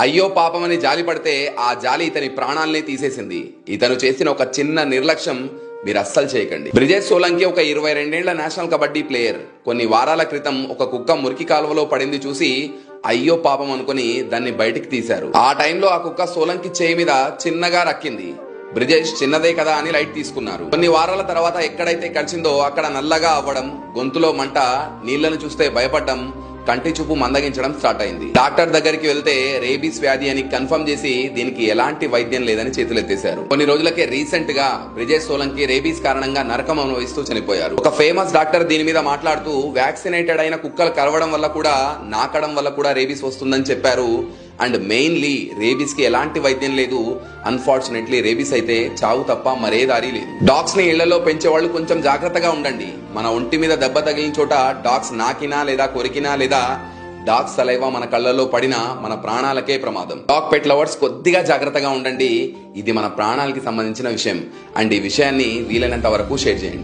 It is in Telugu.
అయ్యో పాపమని జాలి పడితే ఆ జాలి ఇతని ప్రాణాల్ని తీసేసింది. ఇతను చేసిన ఒక చిన్న నిర్లక్ష్యం మీరు అస్సలు చేయకండి. బ్రిజేష్ సోలంకి ఒక 22 ఏళ్ల నేషనల్ కబడ్డీ ప్లేయర్. కొన్ని వారాల క్రితం ఒక కుక్క మురికి కాలువలో పడింది చూసి అయ్యో పాపం అనుకుని దాన్ని బయటికి తీశారు. ఆ టైంలో ఆ కుక్క సోలంకి చేయి మీద చిన్నగా రక్కింది. బ్రిజేష్ చిన్నదే కదా అని లైట్ తీసుకున్నారు. కొన్ని వారాల తర్వాత ఎక్కడైతే కరిచిందో అక్కడ నల్లగా అవ్వడం, గొంతులో మంట, నీళ్లను చూస్తే భయపడడం, కంటి చూపు మందగించడం స్టార్ట్ అయింది. డాక్టర్ దగ్గరికి వెళ్తే రేబీస్ వ్యాధి అని కన్ఫర్మ్ చేసి దీనికి ఎలాంటి వైద్యం లేదని చేతులెత్తేశారు. కొన్ని రోజులకే రీసెంట్ గా బ్రిజేష్ సోలంకి రేబీస్ కారణంగా నరకం అనుభవిస్తూ చనిపోయారు. ఒక ఫేమస్ డాక్టర్ దీని మీద మాట్లాడుతూ వ్యాక్సినేటెడ్ అయిన కుక్కలు కరవడం వల్ల కూడా, నాకడం వల్ల కూడా రేబీస్ వస్తుందని చెప్పారు. అండ్ మెయిన్లీ రేబీస్ కి ఎలాంటి వైద్యం లేదు. అన్ఫార్చునేట్లీ రేబీస్ అయితే చావు తప్ప మరే దారి లేదు. డాగ్స్ ని ఇళ్లలో పెంచే వాళ్ళు కొంచెం జాగ్రత్తగా ఉండండి. మన ఒంటి మీద దెబ్బ తగిలిన చోట డాగ్స్ నాకినా లేదా కొరికినా లేదా డాగ్స్ సలైవా మన కళ్ళల్లో పడినా మన ప్రాణాలకే ప్రమాదం. డాగ్ పెట్ లవర్స్ కొద్దిగా జాగ్రత్తగా ఉండండి. ఇది మన ప్రాణాలకి సంబంధించిన విషయం. అండ్ ఈ విషయాన్ని వీలైనంత వరకు షేర్ చేయండి.